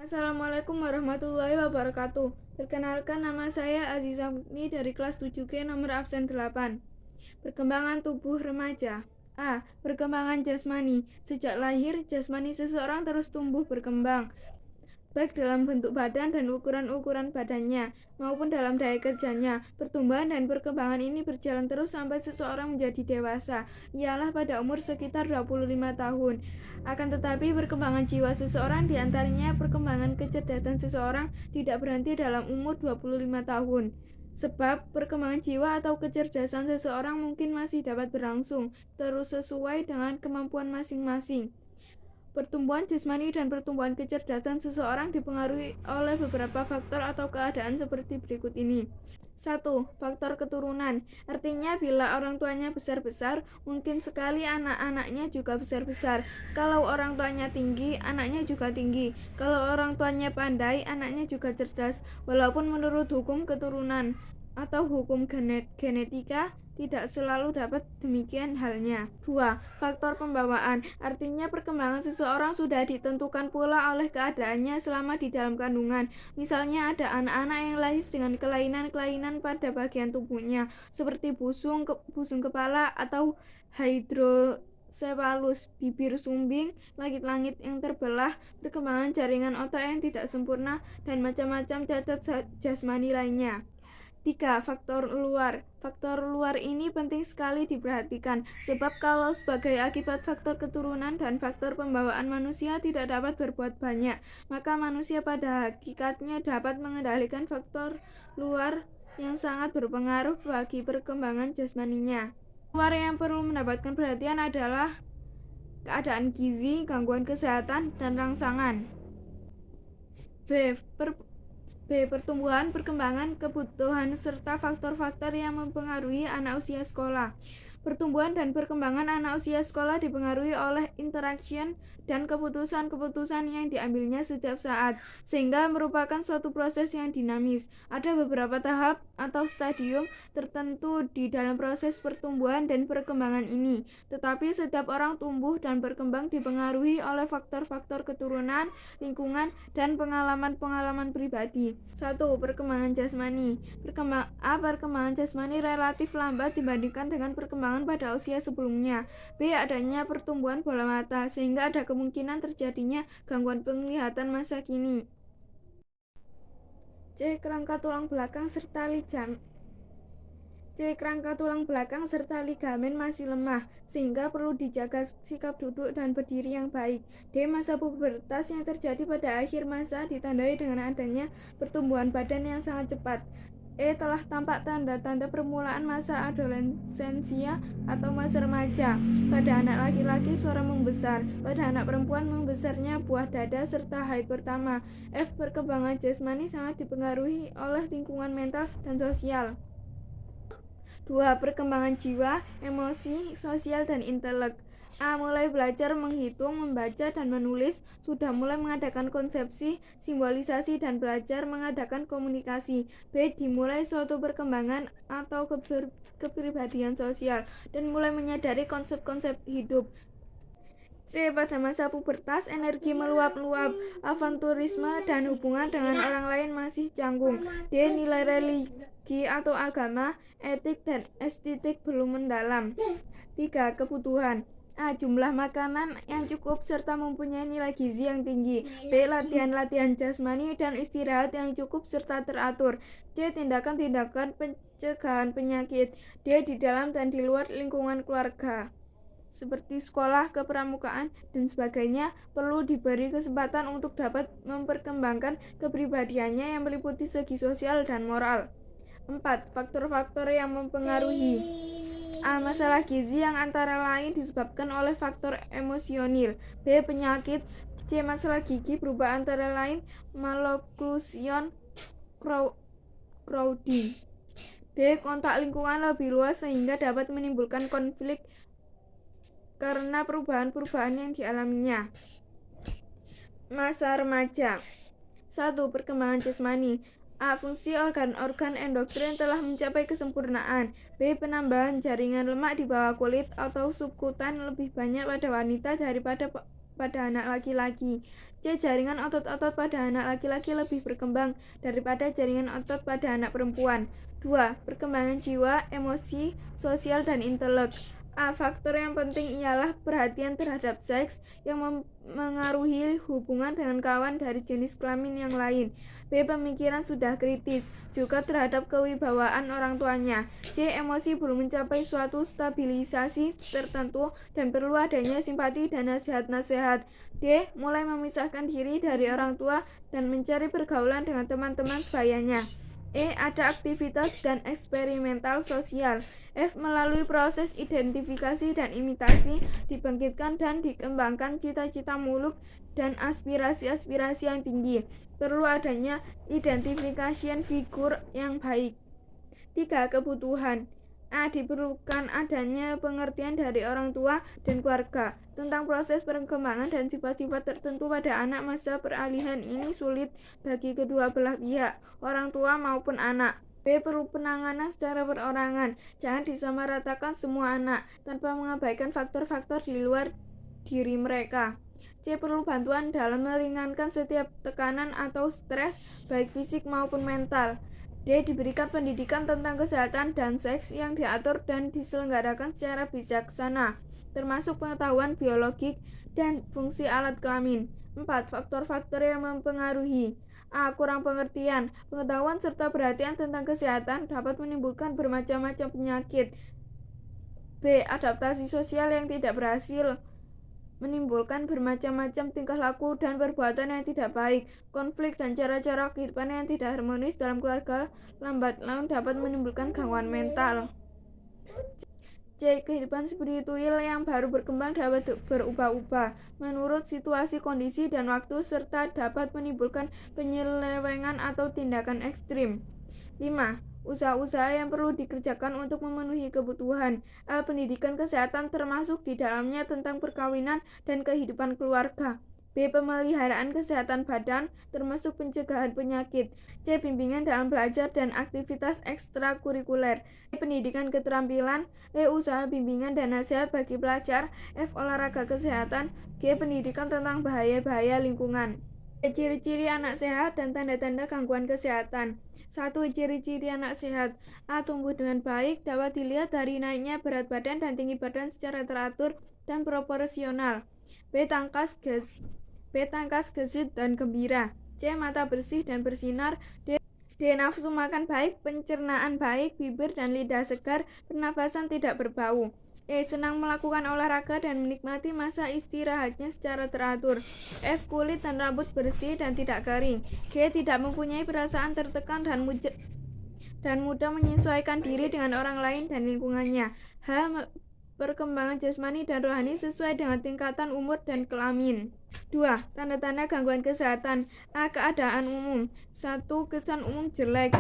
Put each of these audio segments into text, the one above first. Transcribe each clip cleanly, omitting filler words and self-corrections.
Assalamualaikum warahmatullahi wabarakatuh. Perkenalkan, nama saya Aziza Mukni dari kelas 7G nomor absen 8. Perkembangan tubuh remaja. A. Perkembangan jasmani. Sejak lahir, jasmani seseorang terus tumbuh berkembang, baik dalam bentuk badan dan ukuran-ukuran badannya, maupun dalam daya kerjanya. Pertumbuhan dan perkembangan ini berjalan terus sampai seseorang menjadi dewasa, ialah pada umur sekitar 25 tahun. Akan tetapi, perkembangan jiwa seseorang, diantaranya perkembangan kecerdasan seseorang, tidak berhenti dalam umur 25 tahun. Sebab perkembangan jiwa atau kecerdasan seseorang mungkin masih dapat berlangsung terus sesuai dengan kemampuan masing-masing. Pertumbuhan jasmani dan pertumbuhan kecerdasan seseorang dipengaruhi oleh beberapa faktor atau keadaan seperti berikut ini. 1. Faktor keturunan. Artinya bila orang tuanya besar-besar, mungkin sekali anak-anaknya juga besar-besar. Kalau orang tuanya tinggi, anaknya juga tinggi. Kalau orang tuanya pandai, anaknya juga cerdas. Walaupun menurut hukum keturunan atau hukum genetika tidak selalu dapat demikian halnya. 2. Faktor pembawaan. Artinya perkembangan seseorang sudah ditentukan pula oleh keadaannya selama di dalam kandungan. Misalnya ada anak-anak yang lahir dengan kelainan-kelainan pada bagian tubuhnya, seperti busung kepala atau hidrosepalus, bibir sumbing, langit-langit yang terbelah, perkembangan jaringan otak yang tidak sempurna, dan macam-macam cacat jasmani lainnya. 3. Faktor luar. Faktor luar ini penting sekali diperhatikan, sebab kalau sebagai akibat faktor keturunan dan faktor pembawaan manusia tidak dapat berbuat banyak, maka manusia pada hakikatnya dapat mengendalikan faktor luar yang sangat berpengaruh bagi perkembangan jasmaninya. Luar yang perlu mendapatkan perhatian adalah keadaan gizi, gangguan kesehatan, dan rangsangan. Pertumbuhan, perkembangan, kebutuhan, serta faktor-faktor yang mempengaruhi anak usia sekolah. Pertumbuhan dan perkembangan anak usia sekolah dipengaruhi oleh interaction dan keputusan-keputusan yang diambilnya setiap saat, sehingga merupakan suatu proses yang dinamis. Ada beberapa tahap atau stadium tertentu di dalam proses pertumbuhan dan perkembangan ini, tetapi setiap orang tumbuh dan berkembang dipengaruhi oleh faktor-faktor keturunan, lingkungan, dan pengalaman-pengalaman pribadi. 1. Perkembangan jasmani. Perkembangan jasmani relatif lambat dibandingkan dengan perkembangan pada usia sebelumnya. B. Adanya pertumbuhan bola mata, sehingga ada kemungkinan terjadinya gangguan penglihatan masa kini. C. Kerangka tulang belakang serta ligamen masih lemah, sehingga perlu dijaga sikap duduk dan berdiri yang baik. D. Masa pubertas yang terjadi pada akhir masa ditandai dengan adanya pertumbuhan badan yang sangat cepat. E. Telah tampak tanda-tanda permulaan masa adolescensia atau masa remaja. Pada anak laki-laki suara membesar, pada anak perempuan membesarnya buah dada serta haid pertama. F. Perkembangan jasmani sangat dipengaruhi oleh lingkungan mental dan sosial. 2. Perkembangan jiwa, emosi, sosial, dan intelek. A. Mulai belajar menghitung, membaca, dan menulis, sudah mulai mengadakan konsepsi, simbolisasi, dan belajar mengadakan komunikasi. B. Dimulai suatu perkembangan atau kepribadian sosial, dan mulai menyadari konsep-konsep hidup. C. Pada masa pubertas, energi meluap-luap, avanturisme, dan hubungan dengan orang lain masih canggung. D. Nilai religi atau agama, etik, dan estetik belum mendalam. 3. Kebutuhan. A. Jumlah makanan yang cukup serta mempunyai nilai gizi yang tinggi. B. Latihan-latihan jasmani dan istirahat yang cukup serta teratur. C. Tindakan-tindakan pencegahan penyakit. D. Di dalam dan di luar lingkungan keluarga, seperti sekolah, kepramukaan, dan sebagainya, perlu diberi kesempatan untuk dapat memperkembangkan kepribadiannya yang meliputi segi sosial dan moral. 4. Faktor-faktor yang mempengaruhi. A. Masalah gizi yang antara lain disebabkan oleh faktor emosional. B. Penyakit. C. Masalah gigi berubah antara lain malocclusion crowding. D. Kontak lingkungan lebih luas sehingga dapat menimbulkan konflik karena perubahan-perubahan yang dialaminya. Masa remaja. 1. Perkembangan jasmani. A. Fungsi organ-organ endokrin telah mencapai kesempurnaan. B. Penambahan jaringan lemak di bawah kulit atau subkutan lebih banyak pada wanita daripada pada anak laki-laki. C. Jaringan otot-otot pada anak laki-laki lebih berkembang daripada jaringan otot pada anak perempuan. 2. Perkembangan jiwa, emosi, sosial, dan intelek. A. Faktor yang penting ialah perhatian terhadap seks yang mengaruhi hubungan dengan kawan dari jenis kelamin yang lain. B. Pemikiran sudah kritis, juga terhadap kewibawaan orang tuanya. C. Emosi belum mencapai suatu stabilisasi tertentu dan perlu adanya simpati dan nasihat-nasihat. D. Mulai memisahkan diri dari orang tua dan mencari pergaulan dengan teman-teman sebayanya. E. Ada aktivitas dan eksperimental sosial. F. Melalui proses identifikasi dan imitasi dibangkitkan dan dikembangkan cita-cita muluk dan aspirasi-aspirasi yang tinggi. Perlu adanya identification figur yang baik. 3. Kebutuhan. A. Diperlukan adanya pengertian dari orang tua dan keluarga tentang proses perkembangan dan sifat-sifat tertentu pada anak. Masa peralihan ini sulit bagi kedua belah pihak, orang tua maupun anak. B. Perlu penanganan secara perorangan. Jangan disamaratakan semua anak tanpa mengabaikan faktor-faktor di luar diri mereka. C. Perlu bantuan dalam meringankan setiap tekanan atau stres, baik fisik maupun mental. D. Diberikan pendidikan tentang kesehatan dan seks yang diatur dan diselenggarakan secara bijaksana, termasuk pengetahuan biologik dan fungsi alat kelamin. 4. Faktor-faktor yang mempengaruhi. A. Kurang pengertian. Pengetahuan serta perhatian tentang kesehatan dapat menimbulkan bermacam-macam penyakit. B. Adaptasi sosial yang tidak berhasil menimbulkan bermacam-macam tingkah laku dan perbuatan yang tidak baik. Konflik dan cara-cara kehidupan yang tidak harmonis dalam keluarga lambat laun dapat menimbulkan gangguan mental. C. Kehidupan spiritual yang baru berkembang dapat berubah-ubah menurut situasi, kondisi, dan waktu, serta dapat menimbulkan penyelewengan atau tindakan ekstrim. 5. Usaha-usaha yang perlu dikerjakan untuk memenuhi kebutuhan. A. Pendidikan kesehatan termasuk di dalamnya tentang perkawinan dan kehidupan keluarga. B. Pemeliharaan kesehatan badan termasuk pencegahan penyakit. C. Bimbingan dalam belajar dan aktivitas ekstrakurikuler. E. Pendidikan keterampilan. E. Usaha bimbingan dan nasihat bagi pelajar. F. Olahraga kesehatan. G. Pendidikan tentang bahaya-bahaya lingkungan. Ciri-ciri anak sehat dan tanda-tanda gangguan kesehatan. 1. Ciri-ciri anak sehat. A. Tumbuh dengan baik dapat dilihat dari naiknya berat badan dan tinggi badan secara teratur dan proporsional. B. Tangkas gesit dan gembira. C. Mata bersih dan bersinar. D. Nafsu makan baik, pencernaan baik, bibir dan lidah segar, pernafasan tidak berbau. E. Senang melakukan olahraga dan menikmati masa istirahatnya secara teratur. F. Kulit dan rambut bersih dan tidak kering. G. Tidak mempunyai perasaan tertekan dan mudah menyesuaikan diri dengan orang lain dan lingkungannya. H. Perkembangan jasmani dan rohani sesuai dengan tingkatan umur dan kelamin. 2. Tanda-tanda gangguan kesehatan. A. Keadaan umum. 1. Kesan umum jelek.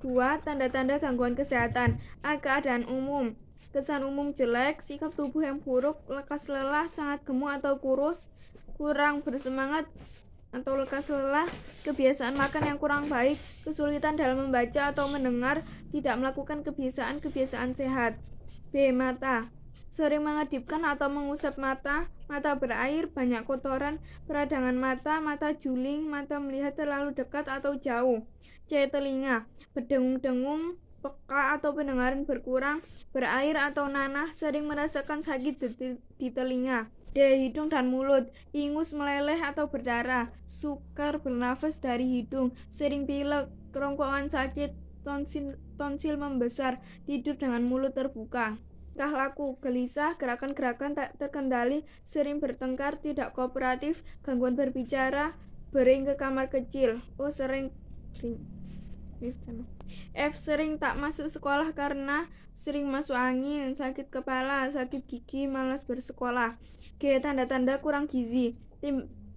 2. Tanda-tanda gangguan kesehatan. A. Keadaan umum. Kesan umum jelek, sikap tubuh yang buruk, lekas lelah, sangat gemuk atau kurus, kurang bersemangat atau lekas lelah, kebiasaan makan yang kurang baik, kesulitan dalam membaca atau mendengar, tidak melakukan kebiasaan-kebiasaan sehat. B. Mata. Sering mengedipkan atau mengusap mata, mata berair, banyak kotoran, peradangan mata, mata juling, mata melihat terlalu dekat atau jauh. C. Telinga. Berdengung-dengung, peka atau pendengaran berkurang, berair atau nanah, sering merasakan sakit di telinga. D. Hidung dan mulut. Ingus, meleleh atau berdarah, sukar bernafas dari hidung, sering pilek, kerongkongan sakit, tonsil membesar, tidur dengan mulut terbuka. Tingkah laku, gelisah, gerakan-gerakan tak terkendali, sering bertengkar, tidak kooperatif, gangguan berbicara, bering ke kamar kecil. F. Sering tak masuk sekolah karena sering masuk angin, sakit kepala, sakit gigi, malas bersekolah. G. Tanda-tanda kurang gizi.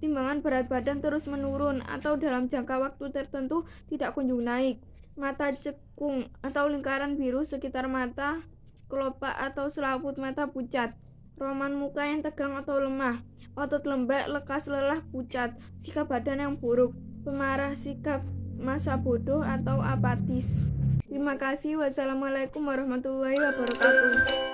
Timbangan berat badan terus menurun atau dalam jangka waktu tertentu tidak kunjung naik. Mata cekung atau lingkaran biru sekitar mata, kelopak atau selaput mata pucat. Roman muka yang tegang atau lemah. Otot lembek, lekas lelah, pucat. Sikap badan yang buruk. Pemarah, sikap masa bodoh atau apatis. Terima kasih. Wassalamualaikum warahmatullahi wabarakatuh.